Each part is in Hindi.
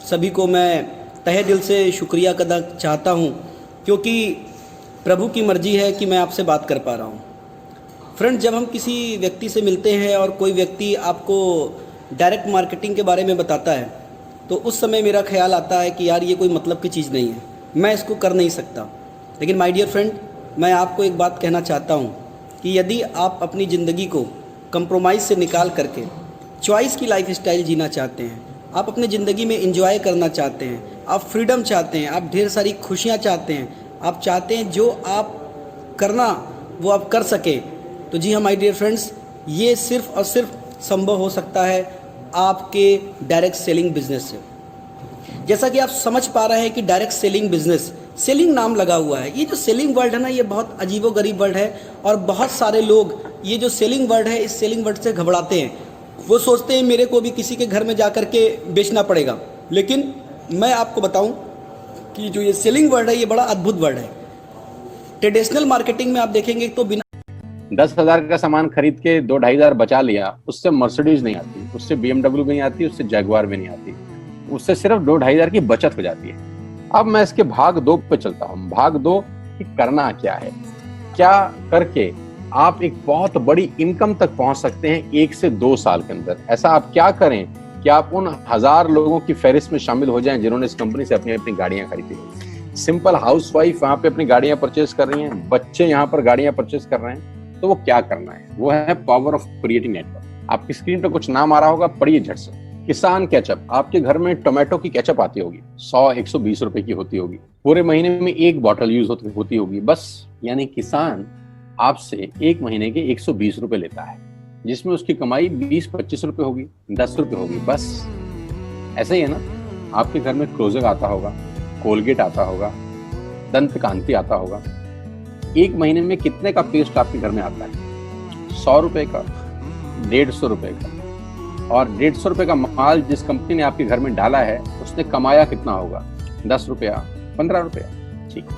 सभी को मैं तहे दिल से शुक्रिया अदा चाहता हूँ, क्योंकि प्रभु की मर्ज़ी है कि मैं आपसे बात कर पा रहा हूँ। फ्रेंड, जब हम किसी व्यक्ति से मिलते हैं और कोई व्यक्ति आपको डायरेक्ट मार्केटिंग के बारे में बताता है, तो उस समय मेरा ख्याल आता है कि यार ये कोई मतलब की चीज़ नहीं है, मैं इसको कर नहीं सकता। लेकिन माय डियर फ्रेंड, मैं आपको एक बात कहना चाहता हूँ कि यदि आप अपनी ज़िंदगी को कंप्रोमाइज़ से निकाल करके चॉइस की लाइफ स्टाइल जीना चाहते हैं, आप अपनी ज़िंदगी में एंजॉय करना चाहते हैं, आप फ्रीडम चाहते हैं, आप ढेर सारी खुशियाँ चाहते हैं, आप चाहते हैं जो आप करना वो आप कर सके, तो जी हाँ माय डियर फ्रेंड्स, ये सिर्फ़ और सिर्फ संभव हो सकता है आपके डायरेक्ट सेलिंग बिजनेस से। जैसा कि आप समझ पा रहे हैं कि डायरेक्ट सेलिंग बिजनेस, सेलिंग नाम लगा हुआ है। ये जो सेलिंग वर्ड है ना, ये बहुत अजीबोगरीब वर्ड है और बहुत सारे लोग ये जो सेलिंग वर्ड है, इस सेलिंग वर्ड से घबराते हैं। वो सोचते हैं मेरे को भी किसी के घर में जा कर के बेचना पड़ेगा। लेकिन मैं आपको बताऊं कि जो ये सेलिंग वर्ड है, ये बड़ा अद्भुत वर्ड है। ट्रेडिशनल मार्केटिंग में आप देखेंगे तो बिना 10,000 का सामान खरीद के 2-2,500 बचा लिया, उससे मर्सिडीज नहीं आती, उससे BMW भी नहीं आती, उससे जैगुआर भी नहीं आती, उससे सिर्फ 2-2,500 की बचत हो जाती है। अब मैं इसके भाग 2 पे चलता हूँ। भाग 2 कि करना क्या है, क्या करके आप एक बहुत बड़ी इनकम तक पहुंच सकते हैं 1 से 2 साल के अंदर। ऐसा आप क्या करें कि आप उन 1000 लोगों की फहरिस्त में शामिल हो जाएं जिन्होंने इस कंपनी से अपनी अपनी गाड़ियां खरीदी। सिंपल हाउसवाइफ वहां पे अपनी गाड़ियां परचेज कर रही हैं, बच्चे यहाँ पर गाड़ियां परचेज कर रहे हैं, तो वो क्या करना है, वो है पावर ऑफ क्रिएटिंग नेटवर्क। आपकी स्क्रीन पे कुछ नाम आ रहा होगा, पढ़िए झट से। किसान केचप, आपके घर में टोमेटो की केचप आती होगी, 100-120 रुपए की होती होगी, पूरे महीने में 1 बॉटल यूज होती होगी बस। यानी किसान आपसे 1 महीने के 120 रुपए लेता है, जिसमें उसकी कमाई 20-25 रुपए होगी, 10 रुपए होगी बस। ऐसा ही है ना, आपके घर में क्लोजर आता होगा, कोलगेट आता होगा, दंत कांति आता होगा। 1 महीने में कितने का पेस्ट आपके घर में आता है? 100 रुपए का, 150 रुपए का। और 150 रुपए का माल जिस कंपनी ने आपके घर में डाला है, उसने कमाया कितना होगा? 10 रुपया, 15 रुपया। ठीक।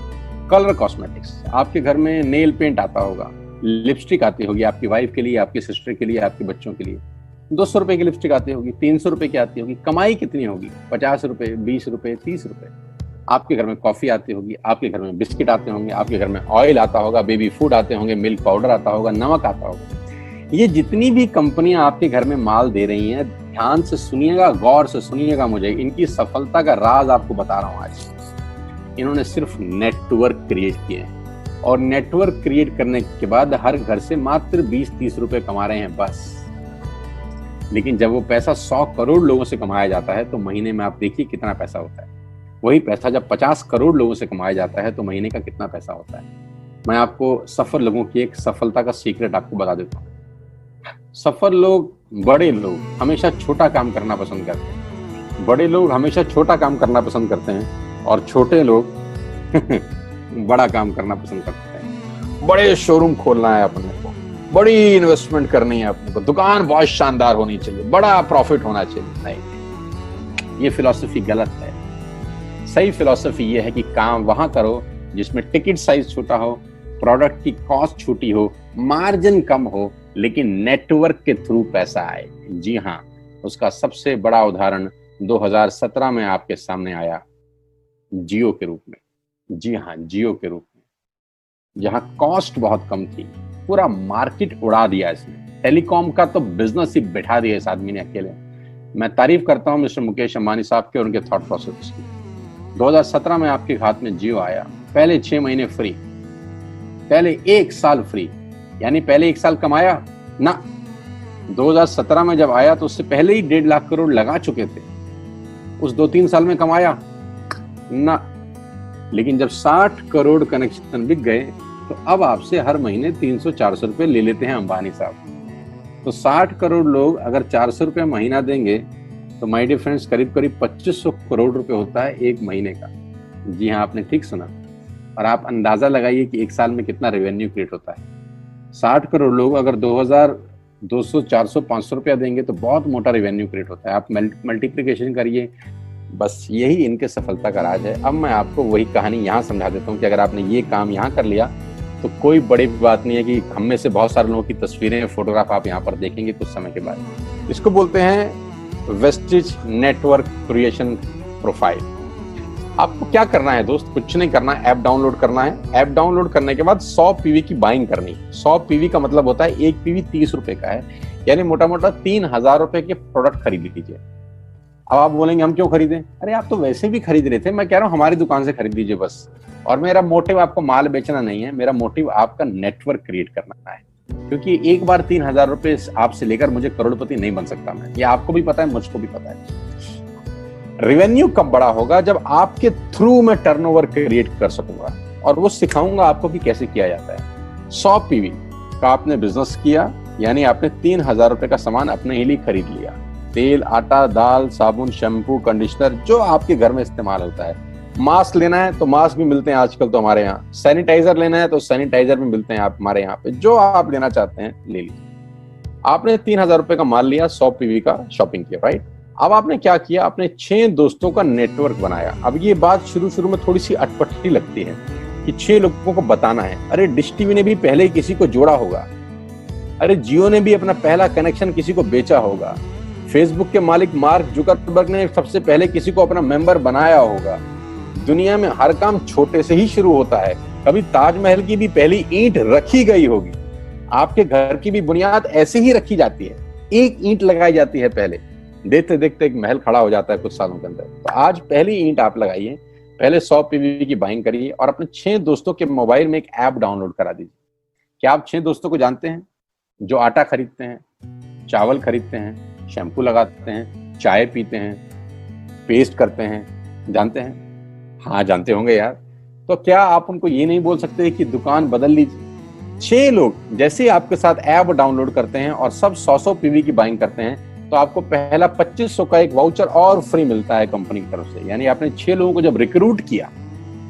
कलर कॉस्मेटिक्स, आपके घर में नेल पेंट आता होगा, लिपस्टिक आती होगी आपकी वाइफ के लिए, आपकी सिस्टर के लिए, आपके बच्चों के लिए। 200 रुपए की लिपस्टिक आती होगी, 300 रुपए की आती होगी। कमाई कितनी होगी? 50 रुपए, 20 रुपए, 30 रुपए। आपके घर में कॉफी आती होगी, आपके घर में बिस्किट आते होंगे, आपके घर में ऑयल आता होगा, बेबी फूड आते होंगे, मिल्क पाउडर आता होगा, नमक आता होगा। ये जितनी भी कंपनियां आपके घर में माल दे रही हैं, ध्यान से सुनिएगा, गौर से सुनिएगा मुझे। इनकी सफलता का राज आपको बता रहा हूं आज। इन्होंने सिर्फ नेटवर्क क्रिएट किए हैं, और नेटवर्क क्रिएट करने के बाद हर घर से मात्र 20-30 रुपए कमा रहे हैं बस। लेकिन जब वो पैसा 100 करोड़ लोगों से कमाया जाता है, तो महीने में आप देखिए कितना पैसा होता है। वही पैसा जब 50 करोड़ लोगों से कमाया जाता है, तो महीने का कितना पैसा होता है। मैं आपको सफल लोगों की एक सफलता का सीक्रेट आपको बता देता हूँ। सफल लोग, बड़े लोग हमेशा छोटा काम करना पसंद करते हैं। बड़े लोग हमेशा छोटा काम करना पसंद करते हैं, और छोटे लोग बड़ा काम करना पसंद करते हैं। बड़े शोरूम खोलना है अपने को, बड़ी इन्वेस्टमेंट करनी है अपने को, दुकान बहुत शानदार होनी चाहिए, बड़ा प्रॉफिट होना चाहिए। नहीं, ये फिलॉसफी गलत है। सही फिलॉसफी ये है कि काम वहां करो जिसमें टिकट साइज छोटा हो, प्रोडक्ट की कॉस्ट छोटी हो, मार्जिन कम हो, लेकिन नेटवर्क के थ्रू पैसा आए। जी हाँ, उसका सबसे बड़ा उदाहरण 2017 में आपके सामने आया, जियो के रूप में। जी हाँ, जियो के रूप में, जहां कॉस्ट बहुत कम थी, पूरा मार्केट उड़ा दिया इसने। टेलीकॉम का तो बिजनेस ही बैठा दिया इस आदमी ने अकेले। मैं तारीफ करता हूं मिस्टर मुकेश अंबानी साहब के और उनके थॉट प्रोसेस की। 2017 में आपके हाथ में जियो आया, पहले 6 महीने फ्री, पहले 1 साल फ्री। यानी पहले 1 साल कमाया ना। 2017 में जब आया तो उससे पहले ही 1.5 लाख करोड़ लगा चुके थे। उस 2-3 साल में कमाया ना। लेकिन जब 60 करोड़ कनेक्शन बिक गए, तो अब आपसे हर महीने 300-400 रुपए ले लेते हैं अंबानी साहब। तो 60 करोड़ लोग अगर 400 रुपए महीना देंगे, तो माय डियर फ्रेंड्स, करीब करीब 2500 करोड़ रुपए होता है 1 महीने का। जी हाँ, आपने ठीक सुना। और आप अंदाजा लगाइए कि 1 साल में कितना रेवेन्यू क्रिएट होता है। 60 करोड़ लोग अगर 2200, 400, 500 रुपया देंगे, तो बहुत मोटा रेवेन्यू क्रिएट होता है। आप मल्टीप्लिकेशन करिए, बस यही इनके सफलता का राज है। अब मैं आपको वही कहानी यहाँ समझा देता हूँ कि अगर आपने ये काम यहाँ कर लिया, तो कोई बड़ी बात नहीं है कि हम में से बहुत सारे लोगों की तस्वीरें, फोटोग्राफ आप यहाँ पर देखेंगे कुछ समय के बाद। इसको बोलते हैं वेस्टेज नेटवर्क क्रिएशन प्रोफाइल। आपको क्या करना है दोस्त, कुछ नहीं करना है, ऐप डाउनलोड करना है। ऐप डाउनलोड करने के बाद 100 पीवी की बाइंग करनी है। 100 पीवी का मतलब होता है एक पीवी 30 रुपए का है, यानी मोटा मोटा 3000 रुपए के प्रोडक्ट खरीद लीजिए। अब आप बोलेंगे हम क्यों खरीदें, अरे आप तो वैसे भी खरीद रहे थे, मैं कह रहा हूँ हमारी दुकान से खरीद लीजिए बस। और मेरा मोटिव आपको माल बेचना नहीं है, मेरा मोटिव आपका नेटवर्क क्रिएट करना है, क्योंकि एक बार 3000 रुपए आपसे लेकर मुझे करोड़पति नहीं बन सकता मैं, ये आपको भी पता है, मुझको भी पता है। रेवेन्यू कब बड़ा होगा, जब आपके थ्रू मैं टर्नओवर क्रिएट कर सकूंगा, और वो सिखाऊंगा आपको कि कैसे किया जाता है। 100 पीवी का आपने बिजनेस किया, यानी आपने 3000 रुपए का सामान अपने ही लिए खरीद लिया। तेल, आटा, दाल, साबुन, शैम्पू, कंडीशनर, जो आपके घर में इस्तेमाल होता है। मास्क लेना है तो मास्क भी मिलते हैं आजकल तो हमारे यहाँ, सैनिटाइजर लेना है तो सैनिटाइजर भी मिलते हैं आप हमारे यहाँ पे, जो आप लेना चाहते हैं ले लीजिए। आपने 3000 रुपए का माल लिया, 100 पीवी का शॉपिंग किया, राइट। अब आपने क्या किया, आपने 6 दोस्तों का नेटवर्क बनाया। अब ये बात शुरू में थोड़ी सी अटपटी लगती है कि 6 लोगों को बताना है। अरे डिश टीवी ने भी पहले किसी को जोड़ा होगा, अरे जियो ने भी अपना पहला कनेक्शन किसी को बेचा होगा, फेसबुक के मालिक मार्क जुकरबर्ग ने सबसे पहले किसी को अपना मेंबर बनाया होगा। दुनिया में हर काम छोटे से ही शुरू होता है। कभी ताजमहल की भी पहली ईंट रखी गई होगी, आपके घर की भी बुनियाद ऐसे ही रखी जाती है, एक ईंट लगाई जाती है पहले, देखते देखते एक महल खड़ा हो जाता है कुछ सालों के अंदर। तो आज पहली ईंट आप लगाइए, पहले 100 पीवी की बाइंग करिए और अपने 6 दोस्तों के मोबाइल में एक ऐप डाउनलोड करा दीजिए। क्या आप 6 दोस्तों को जानते हैं जो आटा खरीदते हैं, चावल खरीदते हैं, शैम्पू लगाते हैं, चाय पीते हैं, पेस्ट करते हैं, जानते हैं? हाँ जानते होंगे यार। तो क्या आप उनको ये नहीं बोल सकते कि दुकान बदल लीजिए? 6 लोग जैसे ही आपके साथ ऐप डाउनलोड करते हैं और सब 100 पीवी की बाइंग करते हैं, तो आपको पहला 2500 का एक वाउचर और फ्री मिलता है कंपनी की तरफ से। यानी आपने 6 लोगों को जब रिक्रूट किया,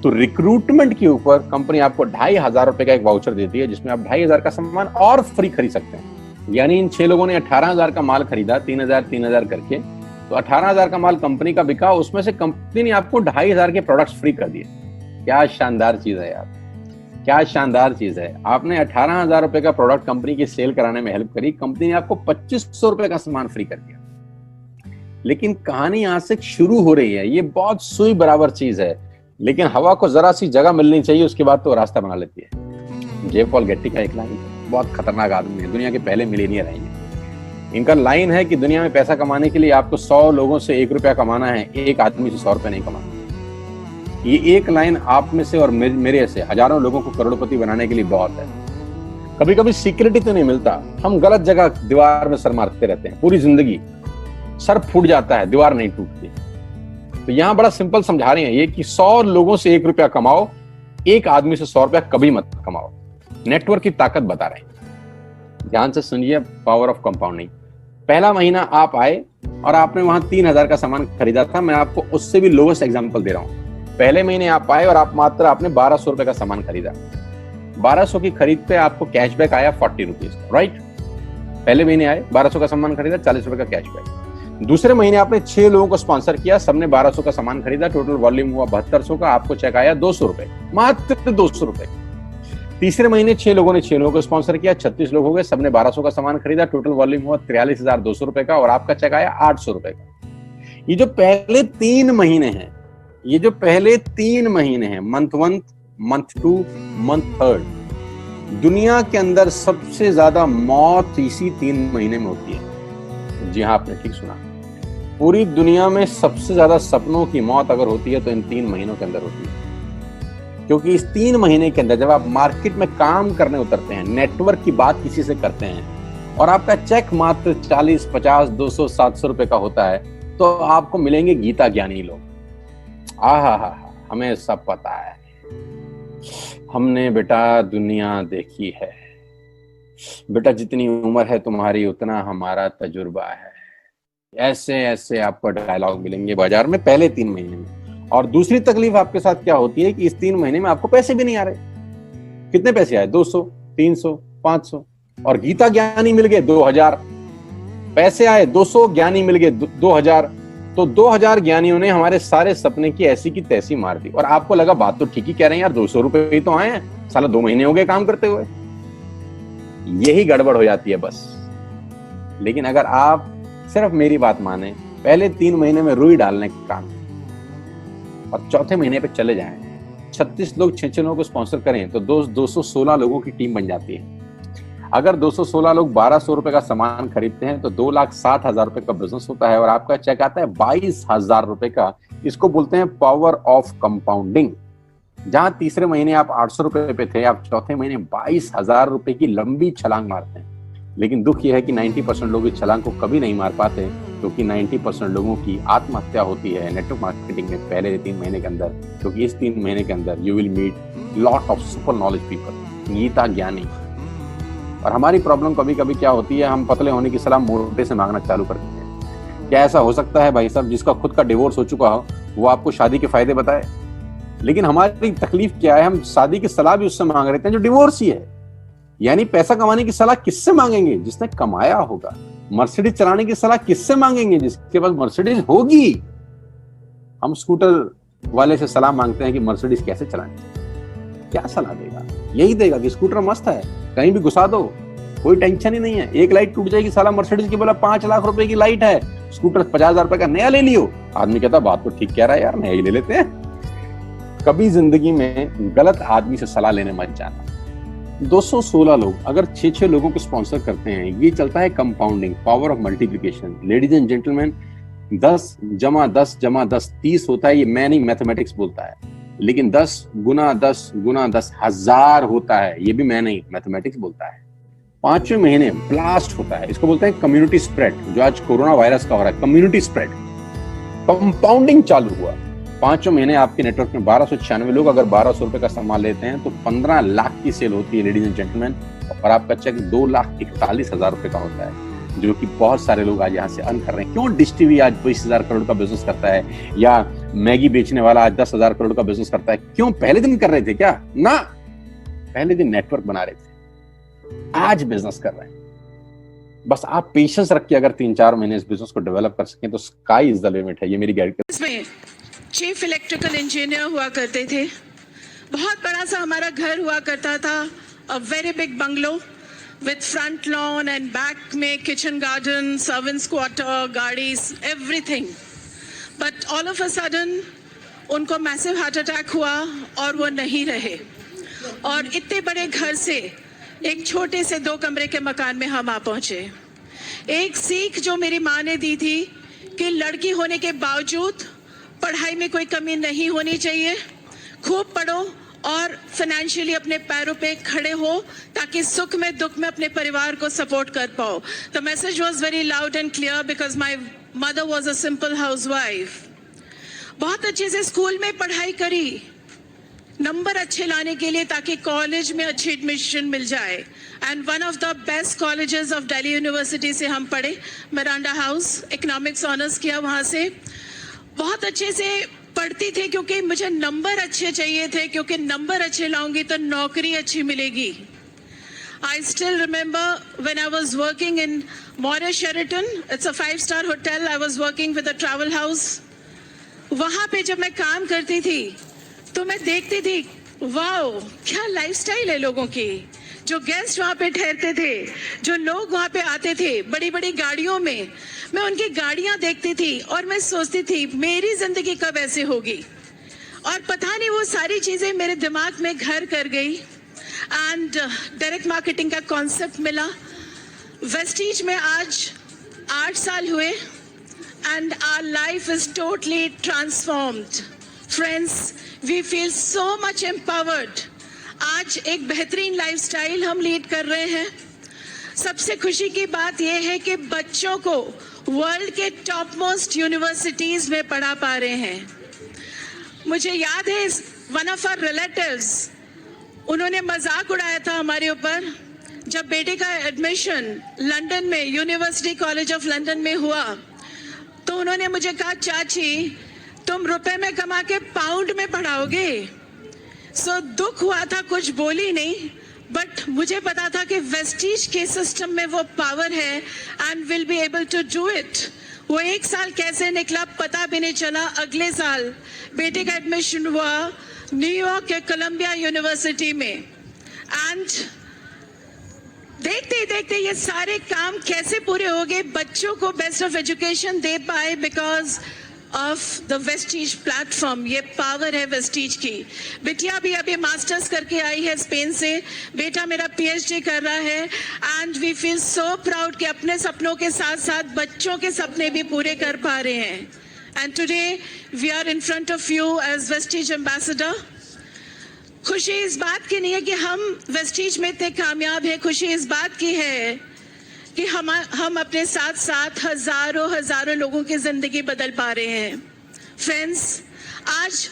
तो रिक्रूटमेंट के ऊपर कंपनी आपको 2500 रुपए का एक वाउचर देती है, जिसमें आप 2500 का सामान और फ्री खरीद सकते हैं। यानी इन 6 लोगों ने 18000 का माल खरीदा, 3000 करके, तो 18000 का माल कंपनी का बिका, उसमें से कंपनी ने आपको 2500 के प्रोडक्ट्स फ्री कर दिए। क्या शानदार चीज है यार, क्या शानदार चीज है। आपने 18000 रुपए का प्रोडक्ट कंपनी की सेल कराने में हेल्प करी, कंपनी ने आपको 2500 रुपए का सामान फ्री कर दिया। लेकिन कहानी यहां से शुरू हो रही है। ये बहुत सुई बराबर चीज है, लेकिन हवा को जरा सी जगह मिलनी चाहिए, उसके बाद तो रास्ता बना लेती है। जे पॉल गेट्टी का एक लाइन, बहुत खतरनाक आदमी है, दुनिया के पहले मिलेनियर हैं ये। इनका लाइन है कि दुनिया में पैसा कमाने के लिए आपको 100 लोगों से 1 रुपया कमाना है, एक आदमी से 100 रुपया नहीं कमाना। ये एक लाइन आप में से और मेरे से हजारों लोगों को करोड़पति बनाने के लिए बहुत है। कभी कभी सिक्योरिटी तो नहीं मिलता, हम गलत जगह दीवार में सर मारते रहते हैं, पूरी जिंदगी सर फूट जाता है, दीवार नहीं टूटती। तो यहां बड़ा सिंपल समझा रहे हैं ये कि 100 लोगों से 1 रुपया कमाओ, एक आदमी से 100 रुपया कभी मत कमाओ। नेटवर्क की ताकत बता रहे हैं, ध्यान से सुनिए, पावर ऑफ कंपाउंडिंग। पहला महीना आप आए और आपने वहां 3000 का सामान खरीदा था, मैं आपको उससे भी लोवेस्ट एग्जांपल दे रहा हूं। पहले महीने आप आए और आपने 1200 रुपए का सामान खरीदा, 1200 की खरीद पे आपको कैशबैक आया 40 रुपीज, राइट। पहले महीने आए, 1200 का सामान खरीदा, 40 रुपए का कैशबैक। दूसरे महीने आपने 6 लोगों को स्पॉन्सर किया, सबने 1200 का सामान खरीदा, टोटल वॉल्यूम हुआ 7200 का, आपको चेक आया 200 रुपए, मात्र 200 रुपए। तीसरे महीने 6 लोगों ने 6 लोगों को स्पॉन्सर किया, 36 लोग हो गए, सबने 1200 का सामान खरीदा, टोटल वॉल्यूम हुआ 43200 रुपए का, और आपका चेक आया 800 रुपए का। ये जो पहले 3 महीने हैं, ये जो पहले 3 महीने हैं, मंथ 1, मंथ 2, मंथ 3, दुनिया के अंदर सबसे ज्यादा मौत इसी 3 महीने में होती है। जी हाँ, आपने ठीक सुना, पूरी दुनिया में सबसे ज्यादा सपनों की मौत अगर होती है तो इन 3 महीनों के अंदर होती है। क्योंकि इस 3 महीने के अंदर जब आप मार्केट में काम करने उतरते हैं, नेटवर्क की बात किसी से करते हैं, और आपका चेक मात्र 40, 50, 200, 700 रुपए का होता है, तो आपको मिलेंगे गीता ज्ञानी लोग। आहा, हमें सब पता है, हमने बेटा दुनिया देखी है, बेटा जितनी उम्र है तुम्हारी उतना हमारा तजुर्बा है। ऐसे ऐसे आपको डायलॉग मिलेंगे बाजार में पहले 3 महीने में। और दूसरी तकलीफ आपके साथ क्या होती है कि इस 3 महीने में आपको पैसे भी नहीं आ रहे। कितने पैसे आए? 200, 300, 500, और गीता ज्ञानी मिल गए 2000। पैसे आए 200, ज्ञानी मिल गए 2000, तो 2000 ज्ञानियों ने हमारे सारे सपने की ऐसी की तैसी मार दी। और आपको लगा बात तो ठीक ही कह रहे हैं यार, 200 रुपए ही तो आए हैं, साला 2 महीने हो गए काम करते हुए। यही गड़बड़ हो जाती है बस। लेकिन अगर आप सिर्फ मेरी बात माने, पहले 3 महीने में रुई डालने का काम, और चौथे महीने पे चले जाएं, 36 लोग 6 लोगों को स्पॉन्सर करें तो 216 लोगों की टीम बन जाती है। अगर 216 लोग 1200 रुपए का सामान खरीदते हैं तो 2,60,000 रुपए का बिजनेस होता है और आपका चेक आता है 22,000 रुपए का। इसको बोलते हैं पावर ऑफ कंपाउंडिंग। जहां तीसरे महीने आप 800 रुपए पे थे, आप चौथे महीने 22,000 रुपए की लंबी छलांग मारते हैं। लेकिन दुख यह है कि 90% लोग इस छलांग को कभी नहीं मार पाते, क्योंकि 90% लोगों की आत्महत्या होती है नेटवर्क मार्केटिंग में पहले 3 महीने के अंदर। क्योंकि इस 3 महीने के अंदर you will meet lot of super knowledge people, Gita ज्ञानी। और हमारी प्रॉब्लम कभी कभी क्या होती है, हम पतले होने की सलाह मोटे से मांगना चालू कर देते हैं। क्या ऐसा हो सकता है भाई साहब, जिसका खुद का डिवोर्स हो चुका हो वो आपको शादी के फायदे बताए? लेकिन हमारी तकलीफ क्या है, हम शादी की सलाह भी उससे मांग रहे थे जो डिवोर्स ही है। यानी पैसा कमाने की सलाह किससे मांगेंगे? जिसने कमाया होगा। मर्सिडीज चलाने की सलाह किससे मांगेंगे? जिसके पास मर्सिडीज होगी। हम स्कूटर वाले से सलाह मांगते हैं कि मर्सिडीज कैसे चलानी। क्या सलाह देगा? यही देगा कि स्कूटर मस्त है, कहीं भी घुसा दो, कोई टेंशन ही नहीं है। एक लाइट टूट जाएगी, साला मर्सिडीज की बोला 5 लाख रुपए की लाइट है, स्कूटर 50,000 रुपए का नया ले लियो। आदमी कहता बात तो ठीक कह रहा है यार, नया ही ले लेते हैं। कभी जिंदगी में गलत आदमी से सलाह लेने मत जाना। 216 लोग अगर 6 लोगों को स्पॉन्सर करते हैं, ये चलता है compounding, power of multiplication. Ladies and gentleman, 10 जमा 10 जमा 10 30 होता है। ये मैं नहीं, मैथमेटिक्स बोलता है। लेकिन 10 गुना 10 गुना 10 1000 होता है। ये भी मैं नहीं, मैथमेटिक्स बोलता है। 5वें महीने ब्लास्ट होता है। इसको बोलते हैं कम्युनिटी स्प्रेड, जो आज कोरोना वायरस का हो रहा है। कम्युनिटी स्प्रेड, कंपाउंडिंग चालू हुआ। 5वें महीने आपके नेटवर्क में 1296 लोग अगर 1200 रुपए का सामान लेते हैं तो 15 लाख की सेल होती है लेडीज एंड जेंटलमैन। और आपका चेक 2,41,000 रुपए का होता है, जो कि बहुत सारे लोग आज यहाँ से अर्न कर रहे हैं। क्यों डिश टीवी आज 20,000 करोड़ का बिजनेस करता है, या मैगी बेचने वाला आज 10,000 करोड़ का बिजनेस करता है? क्यों? पहले दिन कर रहे थे क्या? ना, पहले दिन नेटवर्क बना रहे थे, आज बिजनेस कर रहे हैं। बस आप पेशेंस रख के अगर 3-4 महीने इस बिजनेस को डेवलप कर सकें तो स्काई इज द लिमिट है। ये मेरी गारंटी। चीफ इलेक्ट्रिकल इंजीनियर हुआ करते थे। बहुत बड़ा सा हमारा घर हुआ करता था, a very big bungalow with front lawn and back में किचन गार्डन, सर्वेंट्स क्वार्टर, गाड़ीज, everything. But all of a sudden उनको मैसिव हार्ट अटैक हुआ और वो नहीं रहे। और इतने बड़े घर से एक छोटे से 2 कमरे के मकान में हम आ पहुंचे। एक सीख जो मेरी माँ ने दी थी कि लड़की होने के बावजूद पढ़ाई में कोई कमी नहीं होनी चाहिए, खूब पढ़ो और फाइनेंशियली अपने पैरों पे खड़े हो ताकि सुख में दुख में अपने परिवार को सपोर्ट कर पाओ। The message was very loud and clear because my mother was a simple housewife. बहुत अच्छे से स्कूल में पढ़ाई करी, नंबर अच्छे लाने के लिए ताकि कॉलेज में अच्छी एडमिशन मिल जाए। And one of the best colleges of Delhi university से हम पढ़े, मिरांडा हाउस, इकोनॉमिक्स ऑनर्स किया वहाँ से। बहुत अच्छे से पढ़ती थी क्योंकि मुझे नंबर अच्छे चाहिए थे, क्योंकि नंबर अच्छे लाऊंगी तो नौकरी अच्छी मिलेगी। I still remember when I was working in Moray Sheraton, it's a 5-star hotel, I was working with a travel house. वहाँ पे जब मैं काम करती थी तो मैं देखती थी, वाओ क्या लाइफस्टाइल है लोगों की। जो गेस्ट वहाँ पे ठहरते थे, जो लोग वहाँ पे आते थे बड़ी बड़ी गाड़ियों में, मैं उनकी गाड़ियाँ देखती थी और मैं सोचती थी मेरी जिंदगी कब ऐसे होगी। और पता नहीं वो सारी चीज़ें मेरे दिमाग में घर कर गई। एंड डायरेक्ट मार्केटिंग का कॉन्सेप्ट मिला। वेस्टीज में आज 8 साल हुए and our life is totally transformed. Friends, we feel so much empowered. आज एक बेहतरीन लाइफस्टाइल हम लीड कर रहे हैं। सबसे खुशी की बात यह है कि बच्चों को वर्ल्ड के टॉप मोस्ट यूनिवर्सिटीज में पढ़ा पा रहे हैं। मुझे याद है वन ऑफ आवर रिलेटिव्स, उन्होंने मजाक उड़ाया था हमारे ऊपर जब बेटे का एडमिशन लंदन में यूनिवर्सिटी कॉलेज ऑफ लंदन में हुआ। तो उन्होंने मुझे कहा, चाची तुम रुपए में कमा के पाउंड में पढ़ाओगे। सो दुख हुआ था, कुछ बोली नहीं, बट मुझे पता था कि वेस्टीज के सिस्टम में वो पावर है and will be able to do it. वो 1 साल कैसे निकला पता भी नहीं चला। अगले साल बेटे का एडमिशन हुआ न्यूयॉर्क के कोलंबिया यूनिवर्सिटी में। एंड देखते ही देखते ये सारे काम कैसे पूरे हो गए, बच्चों को बेस्ट ऑफ एजुकेशन दे पाए because of the Vestige platform. ये पावर है वेस्टीज की। बिटिया भी अभी मास्टर्स करके आई है स्पेन से, बेटा मेरा पीएचडी कर रहा है। And we feel so proud कि अपने सपनों के साथ साथ बच्चों के सपने भी पूरे कर पा रहे हैं। And today we are in front of you as Vestige ambassador. खुशी इस बात की नहीं है कि हम वेस्टीज में इतने कामयाब हैं, खुशी इस बात की है कि हम अपने साथ साथ हजारों लोगों की जिंदगी बदल पा रहे हैं। फ्रेंड्स, आज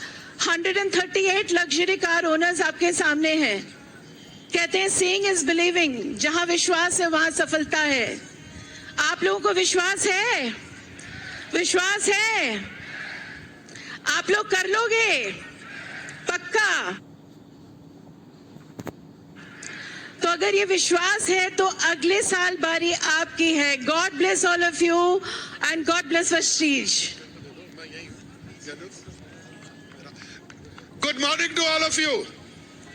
138 लग्जरी कार ओनर्स आपके सामने हैं। कहते हैं सीइंग इज बिलीविंग, जहां विश्वास है वहां सफलता है। आप लोगों को विश्वास है? विश्वास है? आप लोग कर लोगे? पक्का? तो अगर ये विश्वास है तो अगले साल बारी आपकी है। God bless all of you and God bless Vestige. Good morning to all of you.